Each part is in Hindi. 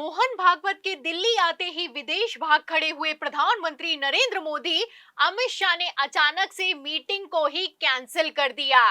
मोहन भागवत के दिल्ली आते ही विदेश भाग खड़े हुए प्रधानमंत्री नरेंद्र मोदी अमित शाह ने अचानक से मीटिंग को ही कैंसिल कर दिया।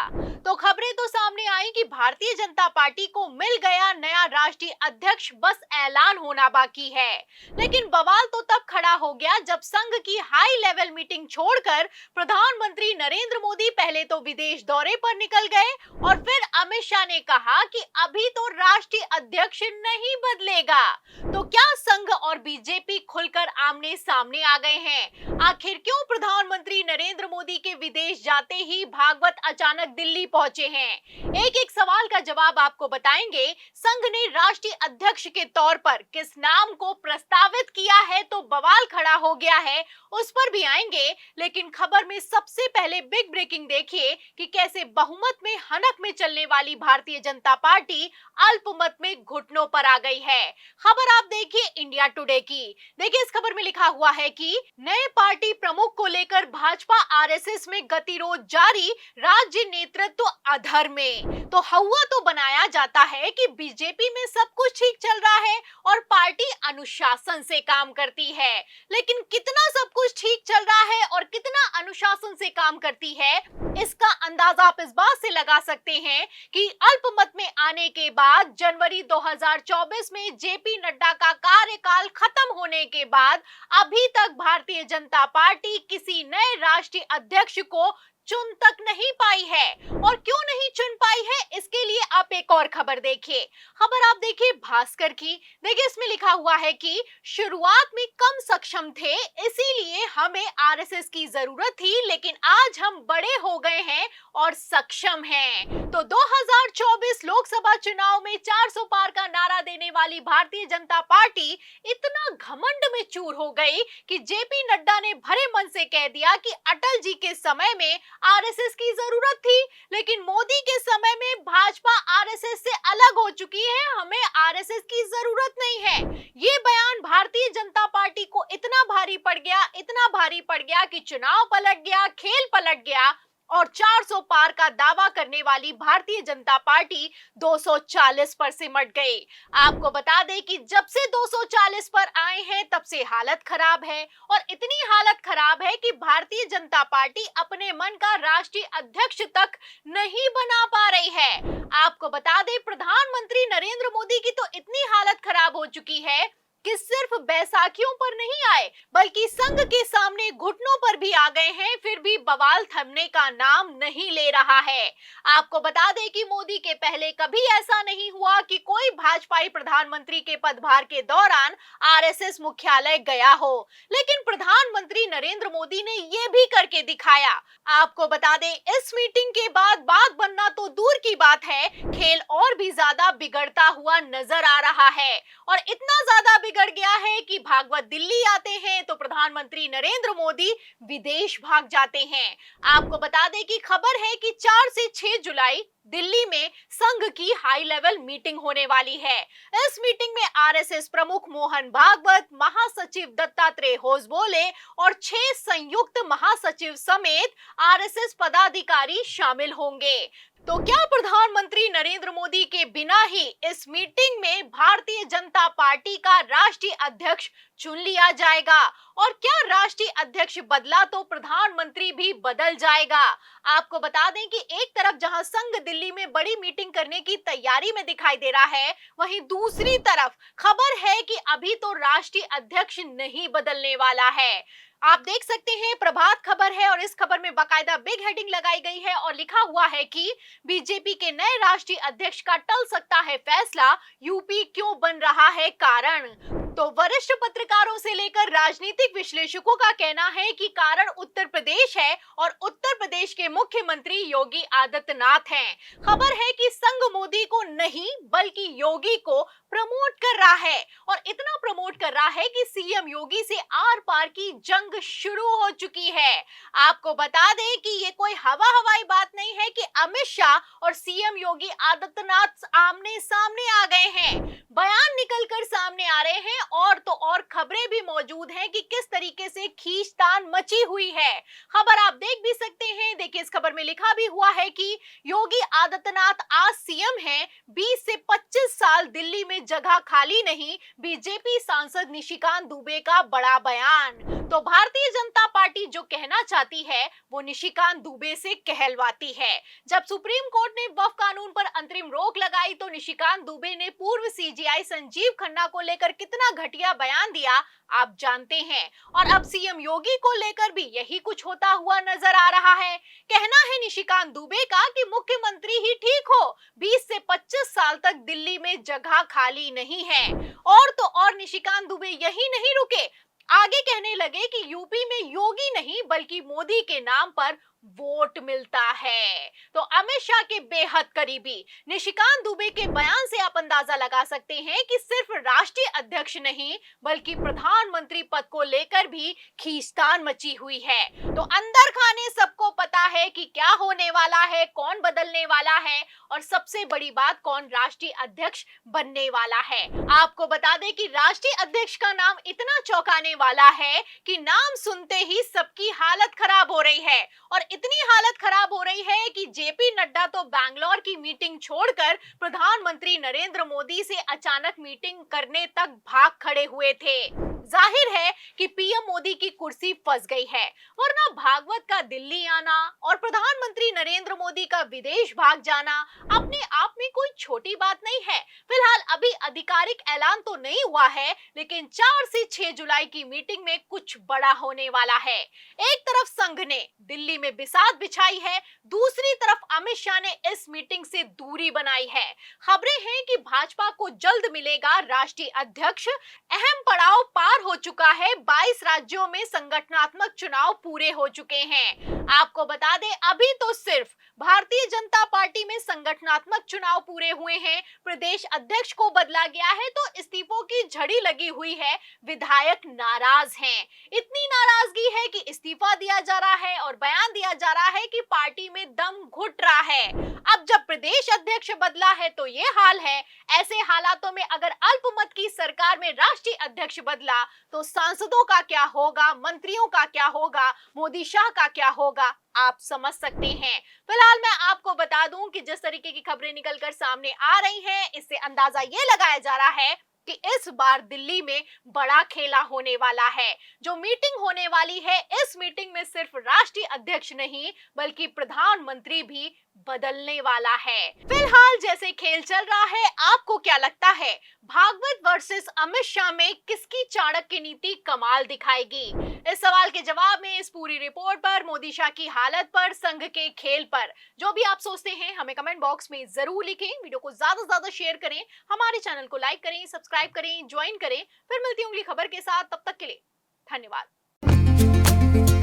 तो खबरें तो सामने आई कि भारतीय जनता पार्टी को मिल गया नया राष्ट्रीय अध्यक्ष, बस ऐलान होना बाकी है। लेकिन बवाल तो तब खड़ा हो गया जब संघ की हाई लेवल मीटिंग छोड़कर प्रधानमंत्री नरेंद्र मोदी पहले तो विदेश दौरे पर निकल गए और फिर अमित शाह ने कहा कि अभी तो राष्ट्रीय अध्यक्ष नहीं बदलेगा। तो क्या संघ और बीजेपी खुलकर आमने सामने आ गए हैं? आखिर क्यों प्रधानमंत्री नरेंद्र मोदी के विदेश जाते ही भागवत अचानक दिल्ली पहुंचे हैं? एक एक सवाल का जवाब आपको बताएंगे। संघ ने राष्ट्रीय अध्यक्ष के तौर पर किस नाम को प्रस्तावित किया है तो बवाल खड़ा हो गया है, उस पर भी आएंगे। लेकिन खबर में सबसे पहले बिग ब्रेकिंग देखिए कि कैसे बहुमत में हनक में चलने वाली भारतीय जनता पार्टी अल्पमत में घुटनों पर आ गई है। खबर आप देखिए इंडिया टुडे की। देखिए इस खबर में लिखा हुआ है कि नए पार्टी प्रमुख को लेकर भाजपा आरएसएस में गतिरोध जारी, राज्य नेतृत्व अधर में। तो हवा तो बनाया जाता है कि बीजेपी में सब कुछ ठीक चल रहा है और पार्टी अनुशासन से काम करती है, लेकिन कितना सब कुछ ठीक चल रहा है और कितना अनुशासन से काम करती है, इसका अंदाजा आप इस बात से लगा सकते हैं कि अल्पमत में आने के बाद जनवरी 2024 में जेपी नड्डा का कार्यकाल खत्म होने के बाद अभी तक भारतीय जनता पार्टी किसी नए राष्ट्रीय अध्यक्ष को चुन तक नहीं पाई है। और क्यों नहीं चुन पाई है, इसके लिए आप एक और खबर देखिए। खबर आप देखिए भास्कर की। देखिए इसमें लिखा हुआ है कि शुरुआत में कम सक्षम थे, इसीलिए हमें आरएसएस की जरूरत थी, लेकिन आज हम बड़े हो गए हैं और सक्षम हैं। तो 2024 लोकसभा चुनाव में 400 पार का नारा देने वाली भारतीय जनता पार्टी इतना घमंड में चूर हो गई कि जेपी नड्डा ने भरे मन से कह दिया कि अटल जी के समय में आरएसएस की जरूरत थी, लेकिन मोदी के समय में भाजपा आरएसएस से अलग हो चुकी है, हमें आरएसएस की जरूरत नहीं है। ये बयान भारतीय जनता पार्टी को इतना भारी पड़ गया, इतना भारी पड़ गया कि चुनाव पलट गया, खेल पलट गया और 400 पार का दावा करने वाली भारतीय जनता पार्टी 240 पर सिमट गई। आपको बता दें कि जब से 240 पर आए हैं तब से हालत खराब है और इतनी हालत खराब है कि भारतीय जनता पार्टी अपने मन का राष्ट्रीय अध्यक्ष तक नहीं बना पा रही है। आपको बता दें प्रधानमंत्री नरेंद्र मोदी की तो इतनी हालत खराब हो चुकी है कि सिर्फ बैसाखियों पर नहीं आए बल्कि संघ के सामने घुटनों पर भी आ गए हैं, फिर भी बवाल थमने का नाम नहीं ले रहा है। आपको बता दें कि मोदी के पहले कभी ऐसा नहीं हुआ कि कोई भाजपाई प्रधानमंत्री के पदभार के दौरान आरएसएस मुख्यालय गया हो, लेकिन प्रधानमंत्री नरेंद्र मोदी ने ये भी करके दिखाया। आपको बता दें इस मीटिंग के बाद बात बनना तो दूर की बात है, खेल और भी ज्यादा बिगड़ता हुआ नजर आ रहा है और इतना ज्यादा बिगड़ गया है कि भागवत दिल्ली आते हैं तो प्रधानमंत्री नरेंद्र मोदी विदेश भाग जाते हैं। आपको बता दें कि खबर है कि 4 से 6 जुलाई दिल्ली में संघ की हाई लेवल मीटिंग होने वाली है। इस मीटिंग में आरएसएस प्रमुख मोहन भागवत, महासचिव दत्तात्रेय होसबोले और 6 संयुक्त महासचिव समेत आरएसएस पदाधिकारी शामिल होंगे। तो क्या प्रधानमंत्री नरेंद्र मोदी के बिना ही इस मीटिंग में भारतीय जनता पार्टी का राष्ट्रीय अध्यक्ष चुन लिया जाएगा? और क्या राष्ट्रीय अध्यक्ष बदला तो प्रधानमंत्री भी बदल जाएगा? आपको बता दें कि एक तरफ जहां संघ दिल्ली में बड़ी मीटिंग करने की तैयारी में दिखाई दे रहा है, वहीं दूसरी तरफ खबर है कि अभी तो राष्ट्रीय अध्यक्ष नहीं बदलने वाला है। आप देख सकते हैं प्रभात खबर है और इस खबर में बाकायदा बिग हेडिंग लगाई गई है और लिखा हुआ है कि बीजेपी के नए राष्ट्रीय अध्यक्ष का टल सकता है फैसला, यूपी क्यों बन रहा है कारण। तो वरिष्ठ पत्रकारों से लेकर राजनीतिक विश्लेषकों का कहना है कि कारण उत्तर प्रदेश है और उत्तर प्रदेश के मुख्यमंत्री योगी आदित्यनाथ हैं। खबर है कि संघ मोदी को नहीं बल्कि योगी को प्रमोट कर रहा है और इतना प्रमोट कर रहा है कि सीएम योगी से आर पार की जंग शुरू हो चुकी है। आपको बता दें कि ये कोई हवाई बात नहीं है कि अमित शाह और सीएम योगी आदित्यनाथ आमने सामने आ गए हैं। बयान निकलकर सामने आ रहे हैं और तो और खबरें भी मौजूद हैं कि किस तरीके से खींचतान मची हुई है। खबर आप देख भी सकते हैं। देखिए, इस खबर में लिखा भी हुआ है कि योगी आदित्यनाथ आज सीएम हैं, 20 से 25 साल दिल्ली में जगह खाली नहीं, बीजेपी सांसद निशिकांत दुबे का बड़ा बयान। तो भारतीय जनता पार्टी जो कहना चाहती है वो निशिकांत दुबे से कहलवाती है। जब सुप्रीम कोर्ट ने वक्फ कानून पर अंतरिम रोक लगाई तो निशिकांत दुबे ने पूर्व सीजेआई संजीव खन्ना को लेकर कितना घटिया बयान दिया आप जानते हैं। और अब सीएम योगी को लेकर भी यही कुछ होता हुआ नजर आ रहा है। कहना है निशिकांत दुबे का कि मुख्यमंत्री ही ठीक हो, 20 से 25 साल तक दिल्ली में जगह खाली नहीं है। और तो और निशिकांत दुबे यही नहीं रुके, आगे कहने लगे कि यूपी में योगी नहीं बल्कि मोदी के नाम पर वोट मिलता है। तो अमित शाह के बेहद करीबी निशिकांत दुबे के बयान से आप अंदाजा लगा सकते हैं कि सिर्फ राष्ट्रीय अध्यक्ष नहीं बल्कि प्रधानमंत्री पद को लेकर भी खींचतान मची हुई है। तो अंदर खाने सबको पता है कि क्या होने वाला है, कौन बदलने वाला है और सबसे बड़ी बात कौन राष्ट्रीय अध्यक्ष बनने वाला है। आपको बता दें कि राष्ट्रीय अध्यक्ष का नाम इतना चौंकाने वाला है कि नाम सुनते ही सबकी हालत खराब हो रही है। और इतनी हालत खराब हो रही है कि जेपी नड्डा तो बैंगलोर की मीटिंग छोड़कर प्रधानमंत्री नरेंद्र मोदी से अचानक मीटिंग करने तक भाग खड़े हुए थे। जाहिर है कि पीएम मोदी की कुर्सी फंस गई है, वरना भागवत का दिल्ली आना और प्रधानमंत्री नरेंद्र मोदी का विदेश भाग जाना अपने आप में कोई छोटी बात नहीं है। फिलहाल अभी आधिकारिक ऐलान तो नहीं हुआ है, लेकिन 4 से 6 जुलाई की मीटिंग में कुछ बड़ा होने वाला है। एक तरफ संघ ने दिल्ली में बिसात बिछाई है, दूसरी तरफ अमित शाह ने इस मीटिंग से दूरी बनाई है। खबरें हैं कि भाजपा को जल्द मिलेगा राष्ट्रीय अध्यक्ष। अहम पड़ाव पार हो चुका है, 22 राज्यों में संगठनात्मक चुनाव पूरे हो चुके हैं। आपको बता दें अभी तो सिर्फ भारतीय जनता पार्टी में संगठनात्मक चुनाव पूरे हुए हैं, प्रदेश अध्यक्ष को बदला गया है तो इस्तीफों की झड़ी लगी हुई है, विधायक नाराज हैं। इतनी नाराजगी है कि इस्तीफा दिया जा रहा है और बयान दिया जा रहा है कि पार्टी में दम घुट रहा है। अब जब प्रदेश अध्यक्ष बदला है तो ये हाल है। ऐसे हालातों में अगर अल्पमत की सरकार में राष्ट्रीय अध्यक्ष बदला तो सांसदों का क्या होगा, मंत्रियों का क्या होगा, मोदी शाह का क्या होगा, आप समझ सकते हैं। फिलहाल मैं आपको बता दूं कि जिस तरीके की खबरें निकलकर सामने आ रही हैं, इससे अंदाजा ये लगाया जा रहा है कि इस बार दिल्ली में बड़ा खेला होने वाला है। जो मीटिंग होने वाली है, इस मीटिंग में सिर्फ राष्ट्रीय अध्यक्ष नहीं बल्कि प्रधानमंत्री भी बदलने वाला है। फिलहाल जैसे खेल चल रहा है, आपको क्या लगता है भागवत वर्सेस अमित शाह में किसकी चाणक्य नीति कमाल दिखाएगी? इस सवाल के जवाब में इस पूरी रिपोर्ट पर, मोदी शाह की हालत पर, संघ के खेल पर जो भी आप सोचते हैं हमें कमेंट बॉक्स में जरूर लिखें। वीडियो को ज्यादा से ज्यादा शेयर करें, हमारे चैनल को लाइक करें, सब्सक्राइब करें, ज्वाइन करें। फिर मिलती हूँ अगली खबर के साथ, तब तक के लिए धन्यवाद।